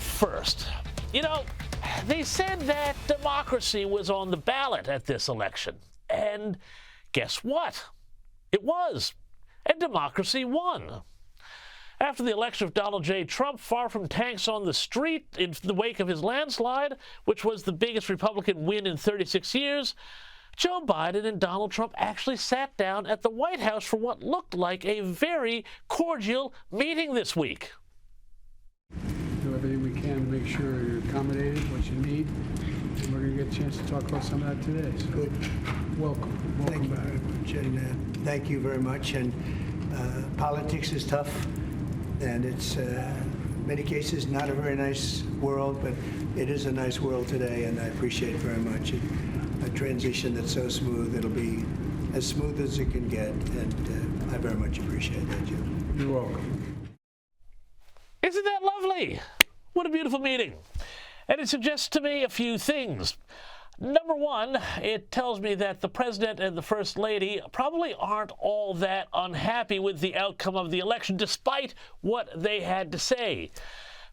first. You know, they said that democracy was on the ballot at this election. And guess what? It was. And democracy won. After the election of Donald J. Trump, far from tanks on the street in the wake of his landslide, which was the biggest Republican win in 36 years, Joe Biden and Donald Trump actually sat down at the White House for what looked like a very cordial meeting this week. Do everything we can to make sure you're accommodated, what you need, and we're going to get a chance to talk about some of that today. So Good. welcome. Thank you back. very much. And thank you very much. And politics is tough, and it's in many cases not a very nice world, but it is a nice world today, and I appreciate very much a transition that's so smooth. It'll be as smooth as it can get, and I very much appreciate that, Joe. You're welcome. Isn't that lovely? What a beautiful meeting. And it suggests to me a few things. Number one, it tells me that the president and the first lady probably aren't all that unhappy with the outcome of the election, despite what they had to say.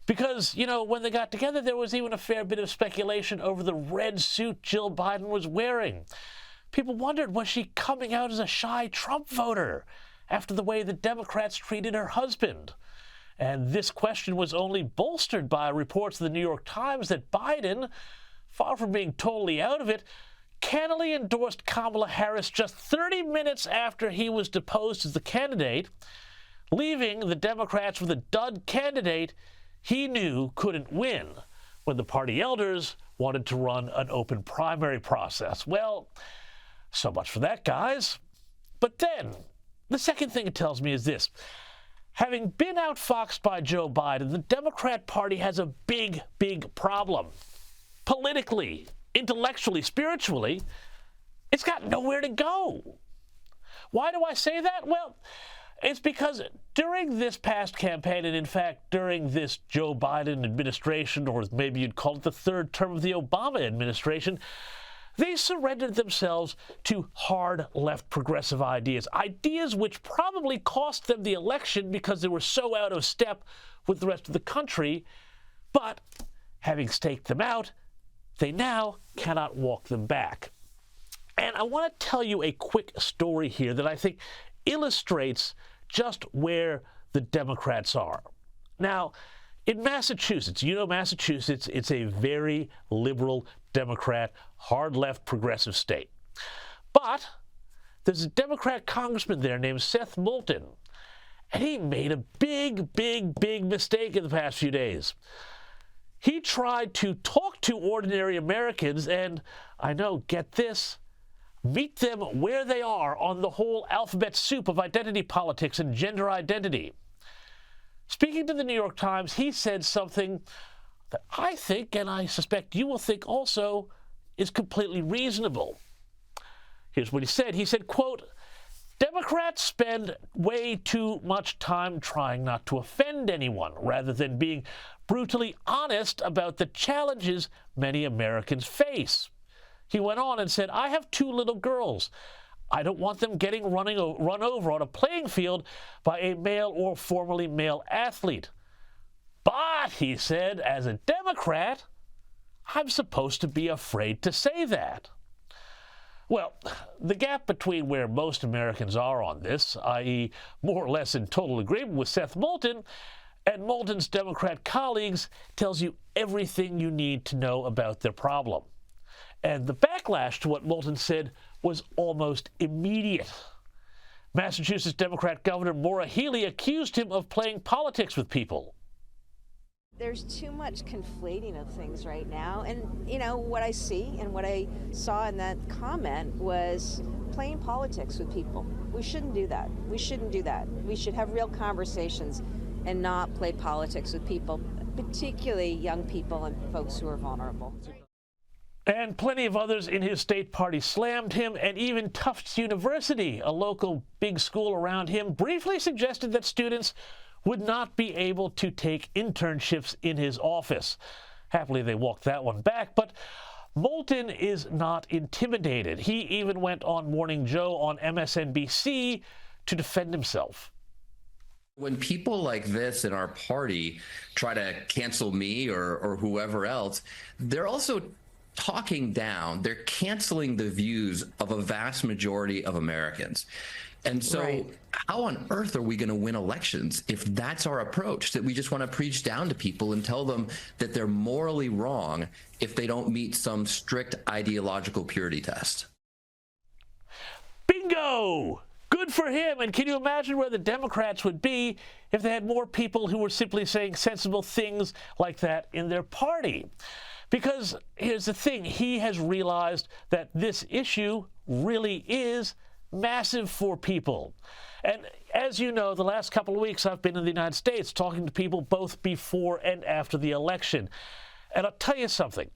Because, you know, when they got together, there was even a fair bit of speculation over the red suit Jill Biden was wearing. People wondered, was she coming out as a shy Trump voter after the way the Democrats treated her husband? And this question was only bolstered by reports in the New York Times that Biden, far from being totally out of it, cannily endorsed Kamala Harris just 30 minutes after he was deposed as the candidate, leaving the Democrats with a dud candidate he knew couldn't win when the party elders wanted to run an open primary process. Well, so much for that, guys. But then, the second thing it tells me is this. Having been outfoxed by Joe Biden, the Democrat Party has a big, big problem. Politically, intellectually, spiritually, it's got nowhere to go. Why do I say that? Well, it's because during this past campaign, and in fact, during this Joe Biden administration, or maybe you'd call it the third term of the Obama administration, they surrendered themselves to hard left progressive ideas, ideas which probably cost them the election because they were so out of step with the rest of the country. But having staked them out, they now cannot walk them back. And I want to tell you a quick story here that I think illustrates just where the Democrats are. Now, in Massachusetts, you know Massachusetts, it's a very liberal Democrat, hard left progressive state. But there's a Democrat congressman there named Seth Moulton, and he made a big, big, big mistake in the past few days. He tried to talk to ordinary Americans and, I know, get this, meet them where they are on the whole alphabet soup of identity politics and gender identity. Speaking to the New York Times, he said something that I think, and I suspect you will think also, is completely reasonable. Here's what he said. He said, quote, Democrats spend way too much time trying not to offend anyone rather than being brutally honest about the challenges many Americans face. He went on and said, I have 2 little girls. I don't want them getting run over on a playing field by a male or formerly male athlete. But, he said, as a Democrat, I'm supposed to be afraid to say that. Well, the gap between where most Americans are on this, i.e. more or less in total agreement with Seth Moulton, and Moulton's Democrat colleagues tells you everything you need to know about their problem. And the backlash to what Moulton said was almost immediate. Massachusetts Democrat Governor Maura Healey accused him of playing politics with people. There's too much conflating of things right now. And, you know, what I see and what I saw in that comment was playing politics with people. We shouldn't do that. We shouldn't do that. We should have real conversations and not play politics with people, particularly young people and folks who are vulnerable. And plenty of others in his state party slammed him, and even Tufts University, a local big school around him, briefly suggested that students would not be able to take internships in his office. Happily, they walked that one back, but Moulton is not intimidated. He even went on Morning Joe on MSNBC to defend himself. When people like this in our party try to cancel me or whoever else, they're also talking down, they're canceling the views of a vast majority of Americans. And so how on earth are we going to win elections if that's our approach, that we just want to preach down to people and tell them that they're morally wrong if they don't meet some strict ideological purity test? Bingo! Good for him. And can you imagine where the Democrats would be if they had more people who were simply saying sensible things like that in their party? Because here's the thing, he has realized that this issue really is massive for people. And as you know, the last couple of weeks I've been in the United States talking to people both before and after the election. And I'll tell you something.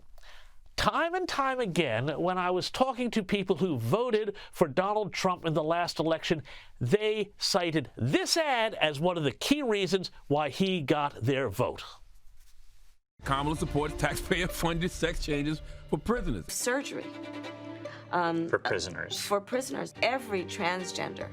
Time and time again, when I was talking to people who voted for Donald Trump in the last election, they cited this ad as one of the key reasons why he got their vote. Kamala supports taxpayer-funded sex changes for prisoners. Surgery. For prisoners. For prisoners. Every transgender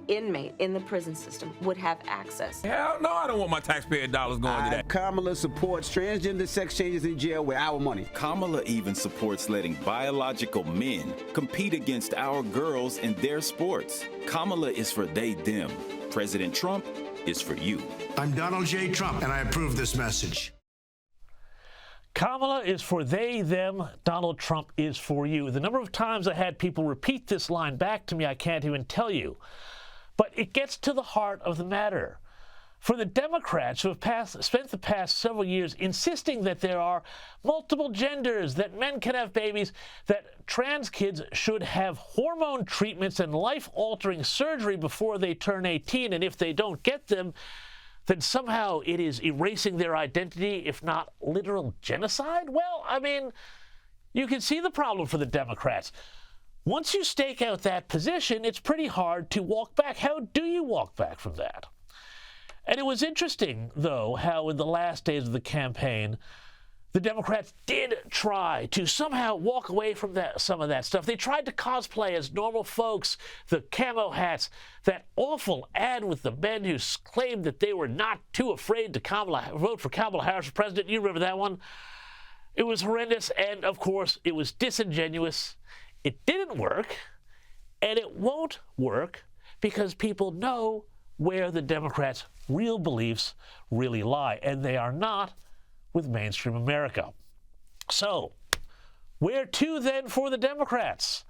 inmate in the prison system would have access. Hell no, I don't want my taxpayer dollars going to that. Kamala supports transgender sex changes in jail with our money. Kamala even supports letting biological men compete against our girls in their sports. Kamala is for they, them. President Trump is for you. I'm Donald J. Trump, and I approve this message. Kamala is for they, them. Donald Trump is for you. The number of times I had people repeat this line back to me, I can't even tell you. But it gets to the heart of the matter. For the Democrats who have spent the past several years insisting that there are multiple genders, that men can have babies, that trans kids should have hormone treatments and life-altering surgery before they turn 18, and if they don't get them, then somehow it is erasing their identity, if not literal genocide? Well, I mean, you can see the problem for the Democrats. Once you stake out that position, it's pretty hard to walk back. How do you walk back from that? And it was interesting, though, how in the last days of the campaign, the Democrats did try to somehow walk away from some of that stuff. They tried to cosplay as normal folks, the camo hats, that awful ad with the men who claimed that they were not too afraid to vote for Kamala Harris for president. You remember that one? It was horrendous, and of course, it was disingenuous. It didn't work, and it won't work because people know where the Democrats' real beliefs really lie, and they are not with mainstream America. So, where to then for the Democrats?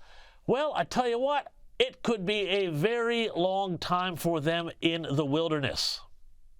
Well, I tell you what, it could be a very long time for them in the wilderness.